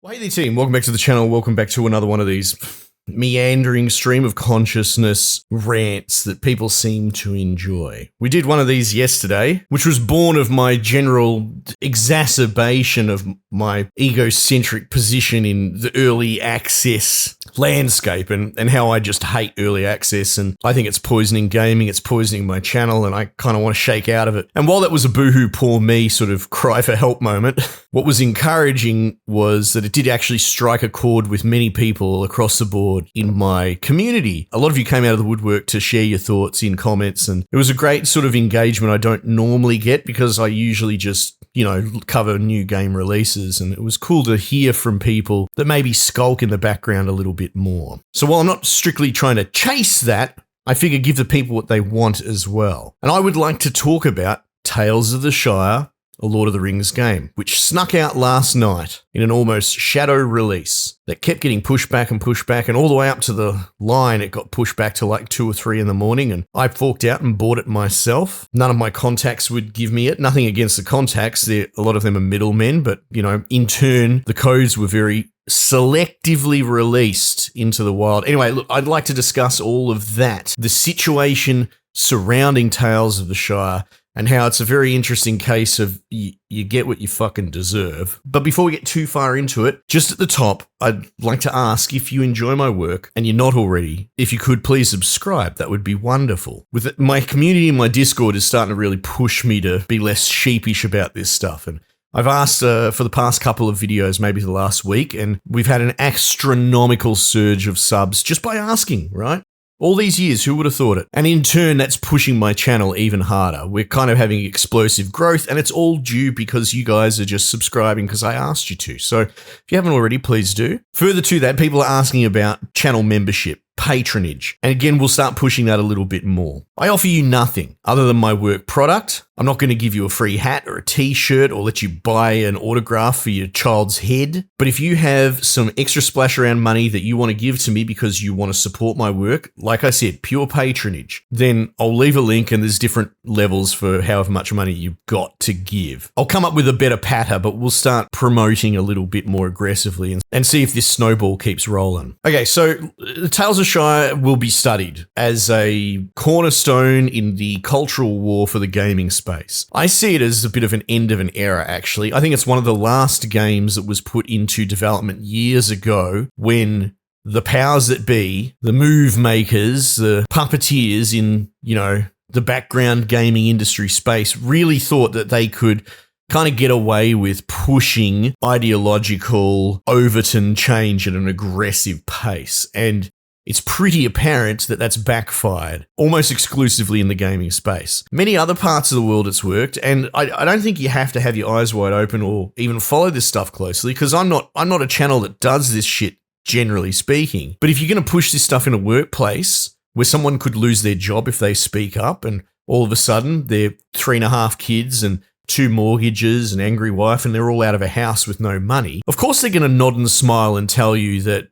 Well, hey there team, welcome back to the channel, welcome back to another one of these meandering stream of consciousness rants that people seem to enjoy. We did one of these yesterday, which was born of my general exacerbation of my egocentric position in the early access landscape and how I just hate early access, and I think it's poisoning gaming, it's poisoning my channel, and I kind of want to shake out of it. And while that was a boohoo poor me sort of cry for help moment, what was encouraging was that it did actually strike a chord with many people across the board in my community. A lot of you came out of the woodwork to share your thoughts in comments, and it was a great sort of engagement I don't normally get because I usually just, cover new game releases, and it was cool to hear from people that maybe skulk in the background a little bit more. So while I'm not strictly trying to chase that, I figure give the people what they want as well. And I would like to talk about Tales of the Shire, a Lord of the Rings game, which snuck out last night in an almost shadow release that kept getting pushed back, and all the way up to the line, it got pushed back to like 2 or 3 in the morning, and I forked out and bought it myself. None of my contacts would give me it. Nothing against the contacts. A lot of them are middlemen, but, in turn, the codes were very selectively released into the wild. Anyway, look, I'd like to discuss all of that. The situation surrounding Tales of the Shire, and how it's a very interesting case of you get what you fucking deserve. But before we get too far into it, just at the top, I'd like to ask if you enjoy my work and you're not already, if you could please subscribe, that would be wonderful. With my community in my Discord is starting to really push me to be less sheepish about this stuff. And I've asked for the past couple of videos, maybe the last week, and we've had an astronomical surge of subs just by asking, right? All these years, who would have thought it? And in turn, that's pushing my channel even harder. We're kind of having explosive growth, and it's all due because you guys are just subscribing because I asked you to. So if you haven't already, please do. Further to that, people are asking about channel membership, patronage. And again, we'll start pushing that a little bit more. I offer you nothing other than my work product. I'm not going to give you a free hat or a t-shirt or let you buy an autograph for your child's head. But if you have some extra splash around money that you want to give to me because you want to support my work, like I said, pure patronage, then I'll leave a link, and there's different levels for however much money you've got to give. I'll come up with a better patter, but we'll start promoting a little bit more aggressively and see if this snowball keeps rolling. Okay, so the Tales of Shire will be studied as a cornerstone in the cultural war for the gaming space. I see it as a bit of an end of an era, actually. I think it's one of the last games that was put into development years ago when the powers that be, the move makers, the puppeteers in, the background gaming industry space really thought that they could kind of get away with pushing ideological Overton change at an aggressive pace. And it's pretty apparent that that's backfired almost exclusively in the gaming space. Many other parts of the world it's worked, and I don't think you have to have your eyes wide open or even follow this stuff closely, because I'm not a channel that does this shit, generally speaking. But if you're going to push this stuff in a workplace where someone could lose their job if they speak up, and all of a sudden they're 3.5 kids and 2 mortgages, an angry wife, and they're all out of a house with no money. Of course they're going to nod and smile and tell you that,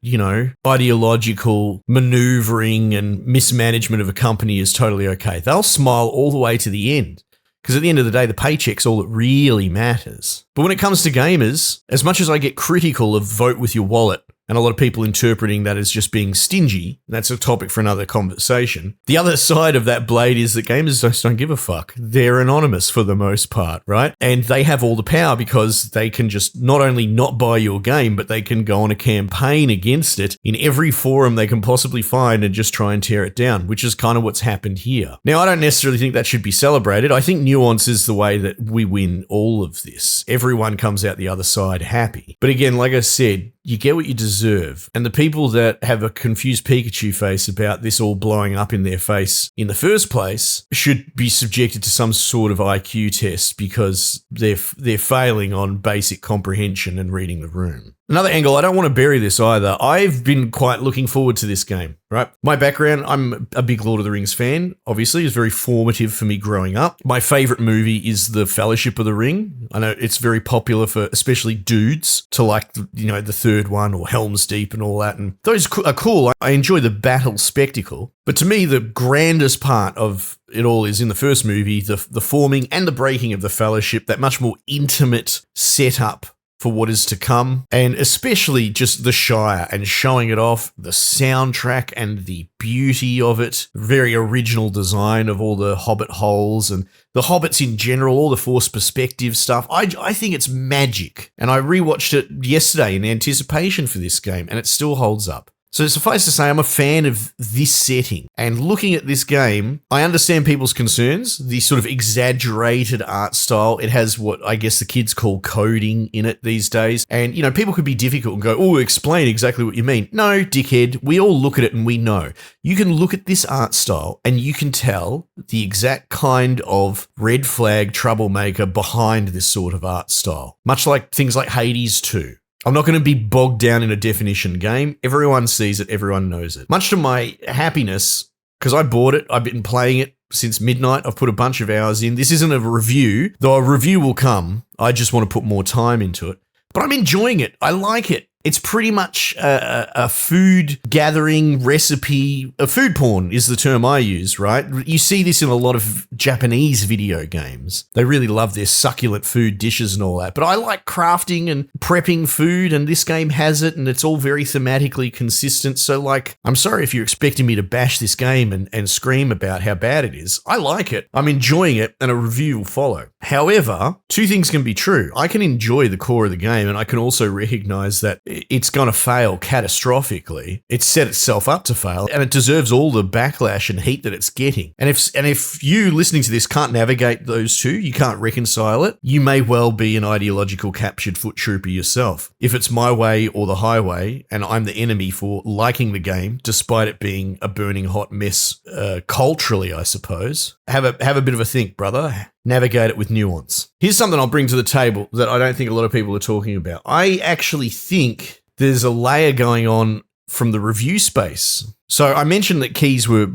ideological maneuvering and mismanagement of a company is totally okay. They'll smile all the way to the end, because at the end of the day, the paycheck's all that really matters. But when it comes to gamers, as much as I get critical of vote with your wallet, and a lot of people interpreting that as just being stingy, that's a topic for another conversation. The other side of that blade is that gamers just don't give a fuck. They're anonymous for the most part, right? And they have all the power because they can just not only not buy your game, but they can go on a campaign against it in every forum they can possibly find and just try and tear it down, which is kind of what's happened here. Now, I don't necessarily think that should be celebrated. I think nuance is the way that we win all of this. Everyone comes out the other side happy. But again, like I said, you get what you deserve. And the people that have a confused Pikachu face about this all blowing up in their face in the first place should be subjected to some sort of IQ test because they're failing on basic comprehension and reading the room. Another angle, I don't want to bury this either. I've been quite looking forward to this game, right? My background, I'm a big Lord of the Rings fan, obviously. It's very formative for me growing up. My favorite movie is The Fellowship of the Ring. I know it's very popular for especially dudes to like, the third one or Helm's Deep and all that. And those are cool. I enjoy the battle spectacle. But to me, the grandest part of it all is in the first movie, the forming and the breaking of the Fellowship, that much more intimate setup for what is to come, and especially just the Shire and showing it off, the soundtrack and the beauty of it, very original design of all the hobbit holes and the hobbits in general, all the forced perspective stuff. I think it's magic, and I rewatched it yesterday in anticipation for this game, and it still holds up. So suffice to say, I'm a fan of this setting. And looking at this game, I understand people's concerns, the sort of exaggerated art style. It has what I guess the kids call coding in it these days. And, people could be difficult and go, oh, explain exactly what you mean. No, dickhead, we all look at it and we know. You can look at this art style and you can tell the exact kind of red flag troublemaker behind this sort of art style. Much like things like Hades 2. I'm not going to be bogged down in a definition game. Everyone sees it. Everyone knows it. Much to my happiness, because I bought it. I've been playing it since midnight. I've put a bunch of hours in. This isn't a review, though a review will come. I just want to put more time into it. But I'm enjoying it. I like it. It's pretty much a food gathering recipe. A food porn is the term I use, right? You see this in a lot of Japanese video games. They really love their succulent food dishes and all that. But I like crafting and prepping food, and this game has it, and it's all very thematically consistent. So, I'm sorry if you're expecting me to bash this game and scream about how bad it is. I like it. I'm enjoying it, and a review will follow. However, two things can be true. I can enjoy the core of the game, and I can also recognize that it's going to fail catastrophically. It's set itself up to fail, and it deserves all the backlash and heat that it's getting. And if you listening to this can't navigate those two, you can't reconcile it, you may well be an ideological captured foot trooper yourself. If it's my way or the highway, and I'm the enemy for liking the game, despite it being a burning hot mess culturally, I suppose, have a bit of a think, brother. Navigate it with nuance. Here's something I'll bring to the table that I don't think a lot of people are talking about. I actually think there's a layer going on from the review space. So I mentioned that keys were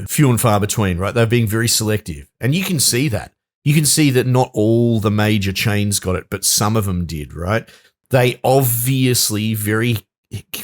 few and far between, right? They're being very selective. And you can see that. You can see that not all the major chains got it, but some of them did, right? They obviously very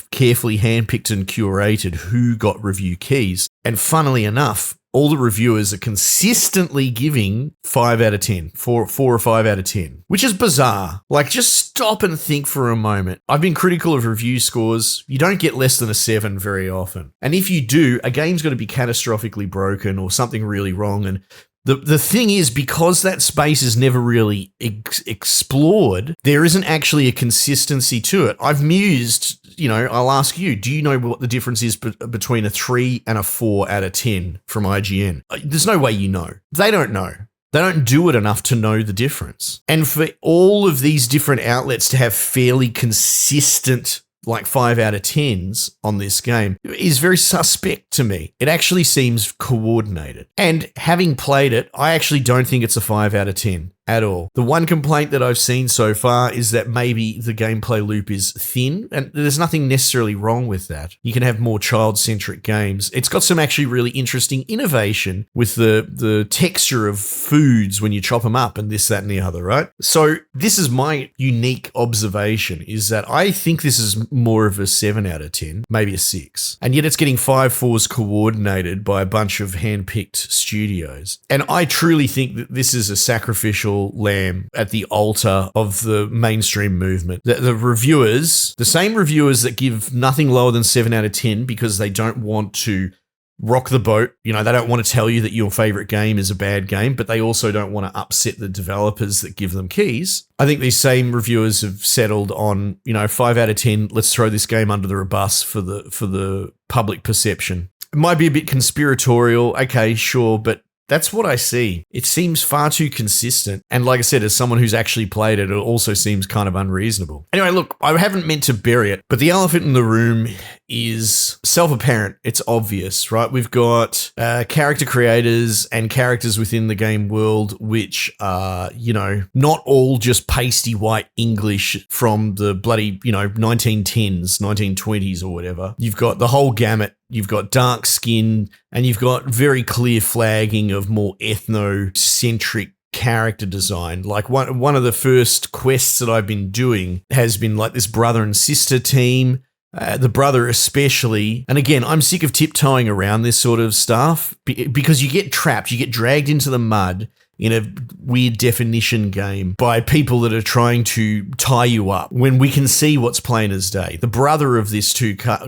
carefully handpicked and curated who got review keys. And funnily enough, all the reviewers are consistently giving 5 out of 10, 4 or 5 out of 10, which is bizarre. Just stop and think for a moment. I've been critical of review scores. You don't get less than a 7 very often. And if you do, a game's got to be catastrophically broken or something really wrong. And the thing is, because that space is never really explored, there isn't actually a consistency to it. I've mused, I'll ask you, do you know what the difference is between a 3 and a 4 out of 10 from IGN? There's no way you know. They don't know. They don't do it enough to know the difference. And for all of these different outlets to have fairly consistent 5 out of 10s on this game is very suspect to me. It actually seems coordinated. And having played it, I actually don't think it's a 5 out of 10 at all. The one complaint that I've seen so far is that maybe the gameplay loop is thin, and there's nothing necessarily wrong with that. You can have more child-centric games. It's got some actually really interesting innovation with the texture of foods when you chop them up and this, that, and the other, right? So this is my unique observation, is that I think this is more of a 7 out of 10, maybe a 6. And yet it's getting 5 4s coordinated by a bunch of hand-picked studios. And I truly think that this is a sacrificial lamb at the altar of the mainstream movement. The reviewers, the same reviewers that give nothing lower than 7 out of 10 because they don't want to rock the boat. They don't want to tell you that your favorite game is a bad game, but they also don't want to upset the developers that give them keys. I think these same reviewers have settled on, 5 out of 10, let's throw this game under the bus for the public perception. It might be a bit conspiratorial. Okay, sure, but that's what I see. It seems far too consistent. And like I said, as someone who's actually played it, it also seems kind of unreasonable. Anyway, look, I haven't meant to bury it, but the elephant in the room is self-apparent. It's obvious, right? We've got character creators and characters within the game world, which are, not all just pasty white English from the bloody, 1910s, 1920s or whatever. You've got the whole gamut. You've got dark skin, and you've got very clear flagging of more ethnocentric character design. Like one of the first quests that I've been doing has been like this brother and sister team. The brother especially. And again, I'm sick of tiptoeing around this sort of stuff because you get trapped, you get dragged into the mud, in a weird definition game by people that are trying to tie you up when we can see what's plain as day. The brother of this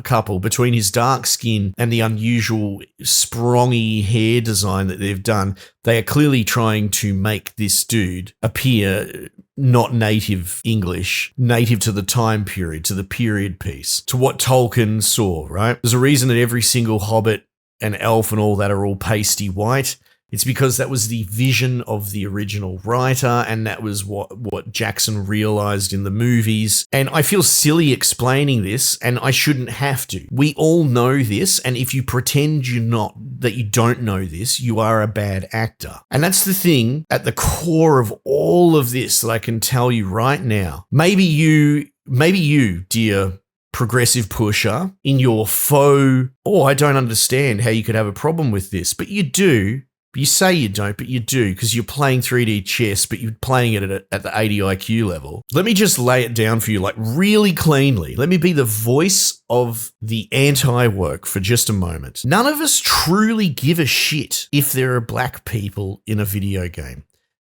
couple, between his dark skin and the unusual sprongy hair design that they've done, they are clearly trying to make this dude appear not native English, native to the time period, to the period piece, to what Tolkien saw, right? There's a reason that every single hobbit and elf and all that are all pasty white. It's because that was the vision of the original writer, and that was what Jackson realized in the movies. And I feel silly explaining this, and I shouldn't have to. We all know this, and if you pretend that you don't know this, you are a bad actor. And that's the thing at the core of all of this that I can tell you right now. Maybe you, dear progressive pusher, in your faux, I don't understand how you could have a problem with this, but you do. You say you don't, but you do, because you're playing 3D chess, but you're playing it at the 80 IQ level. Let me just lay it down for you, like really cleanly. Let me be the voice of the anti-woke for just a moment. None of us truly give a shit if there are black people in a video game.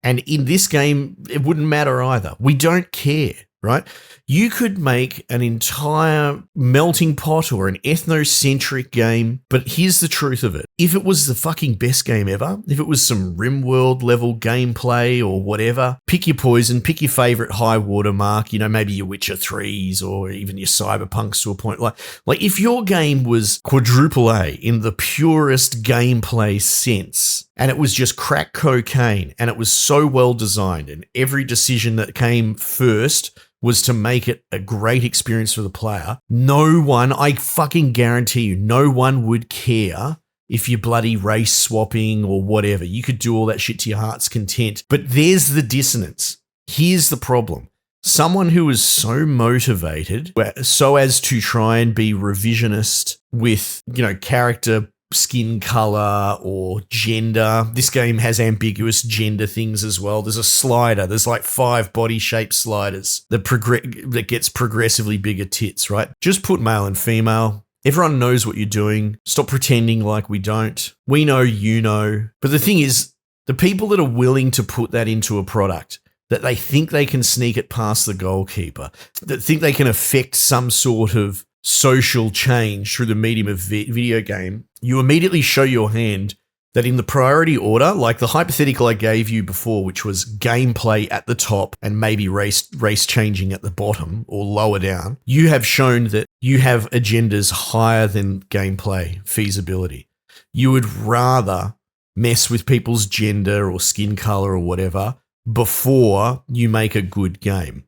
And in this game, it wouldn't matter either. We don't care. Right? You could make an entire melting pot or an ethnocentric game, but here's the truth of it. If it was the fucking best game ever, if it was some RimWorld level gameplay or whatever, pick your poison, pick your favorite high watermark, maybe your Witcher 3s or even your Cyberpunks to a point. Like if your game was quadruple A in the purest gameplay sense, and it was just crack cocaine, and it was so well designed, and every decision that came first was to make it a great experience for the player, no one, I fucking guarantee you, no one would care if you're bloody race swapping or whatever. You could do all that shit to your heart's content. But there's the dissonance. Here's the problem. Someone who is so motivated so as to try and be revisionist with, character, skin color or gender. This game has ambiguous gender things as well. There's a slider. There's like 5 body shape sliders that gets progressively bigger tits, right? Just put male and female. Everyone knows what you're doing. Stop pretending like we don't. We know you know. But the thing is, the people that are willing to put that into a product, that they think they can sneak it past the goalkeeper, that think they can affect some sort of social change through the medium of video game, you immediately show your hand that in the priority order, like the hypothetical I gave you before, which was gameplay at the top and maybe race changing at the bottom or lower down, you have shown that you have agendas higher than gameplay feasibility. You would rather mess with people's gender or skin color or whatever before you make a good game.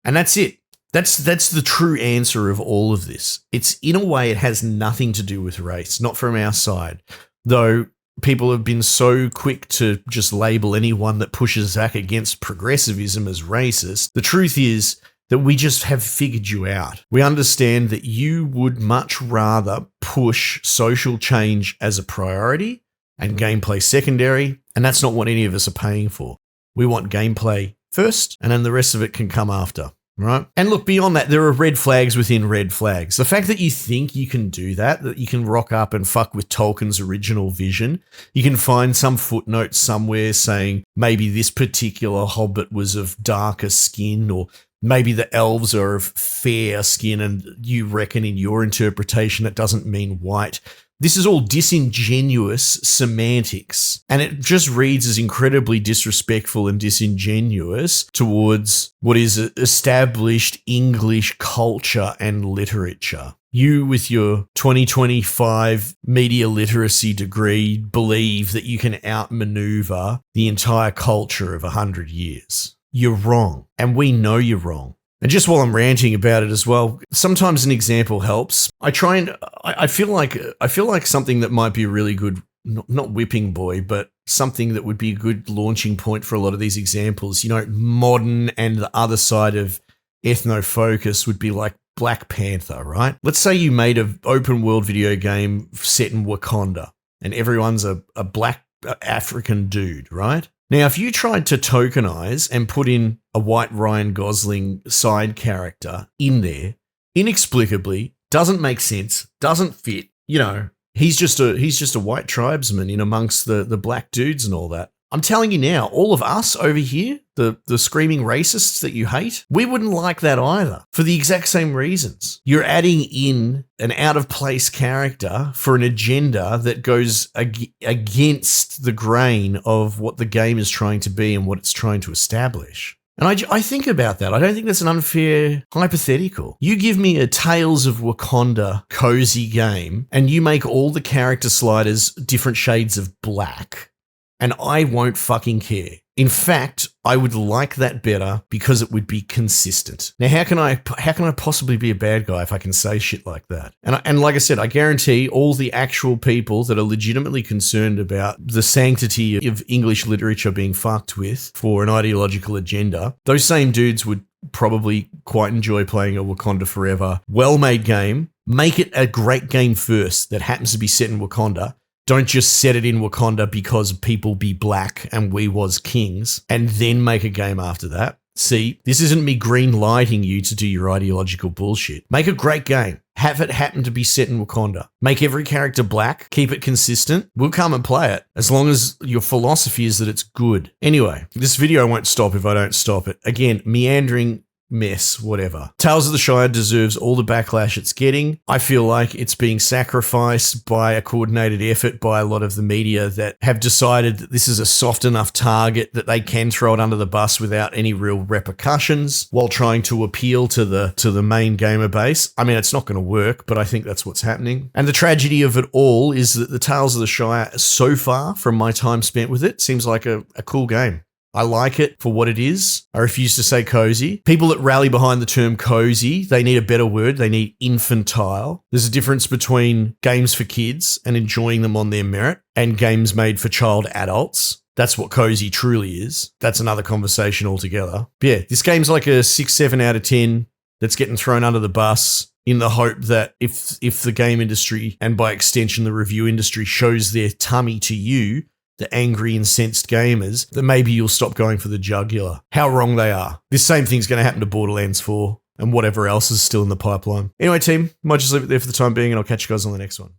And that's it. That's the true answer of all of this. It's, in a way, it has nothing to do with race, not from our side. Though people have been so quick to just label anyone that pushes back against progressivism as racist. The truth is that we just have figured you out. We understand that you would much rather push social change as a priority and gameplay secondary, and that's not what any of us are paying for. We want gameplay first, and then the rest of it can come after. Right? And look, beyond that, there are red flags within red flags. The fact that you think you can do that you can rock up and fuck with Tolkien's original vision, you can find some footnote somewhere saying maybe this particular hobbit was of darker skin, or maybe the elves are of fair skin, and you reckon in your interpretation that doesn't mean white. This is all disingenuous semantics, and it just reads as incredibly disrespectful and disingenuous towards what is established English culture and literature. You, with your 2025 media literacy degree, believe that you can outmaneuver the entire culture of 100 years. You're wrong, and we know you're wrong. And just while I'm ranting about it as well, sometimes an example helps. I feel like something that might be a really good, not whipping boy, but something that would be a good launching point for a lot of these examples. Modern and the other side of ethno-focus would be like Black Panther, right? Let's say you made an open world video game set in Wakanda and everyone's a black African dude, right? Now, if you tried to tokenize and put in a white Ryan Gosling side character in there, inexplicably, doesn't make sense, doesn't fit, he's just a white tribesman in amongst the black dudes and all that. I'm telling you now, all of us over here, the screaming racists that you hate, we wouldn't like that either for the exact same reasons. You're adding in an out-of-place character for an agenda that goes against the grain of what the game is trying to be and what it's trying to establish. And I think about that. I don't think that's an unfair hypothetical. You give me a Tales of Wakanda cozy game and you make all the character sliders different shades of black, and I won't fucking care. In fact, I would like that better because it would be consistent. Now, how can I possibly be a bad guy if I can say shit like that? And like I said, I guarantee all the actual people that are legitimately concerned about the sanctity of English literature being fucked with for an ideological agenda, those same dudes would probably quite enjoy playing a Wakanda Forever well-made game. Make it a great game first that happens to be set in Wakanda. Don't just set it in Wakanda because people be black and we was kings, and then make a game after that. See, this isn't me green lighting you to do your ideological bullshit. Make a great game. Have it happen to be set in Wakanda. Make every character black. Keep it consistent. We'll come and play it as long as your philosophy is that it's good. Anyway, this video won't stop if I don't stop it. Again, meandering mess, whatever. Tales of the Shire deserves all the backlash it's getting. I feel like it's being sacrificed by a coordinated effort by a lot of the media that have decided that this is a soft enough target that they can throw it under the bus without any real repercussions while trying to appeal to the main gamer base. I mean, it's not going to work, but I think that's what's happening. And the tragedy of it all is that the Tales of the Shire, so far from my time spent with it, seems like a cool game. I like it for what it is. I refuse to say cozy. People that rally behind the term cozy, they need a better word. They need infantile. There's a difference between games for kids and enjoying them on their merit and games made for child adults. That's what cozy truly is. That's another conversation altogether. But yeah, this game's like a 6, 7 out of 10 that's getting thrown under the bus in the hope that if the game industry and by extension the review industry shows their tummy to you, the angry, incensed gamers, that maybe you'll stop going for the jugular. How wrong they are. This same thing's going to happen to Borderlands 4 and whatever else is still in the pipeline. Anyway, team, might just leave it there for the time being, and I'll catch you guys on the next one.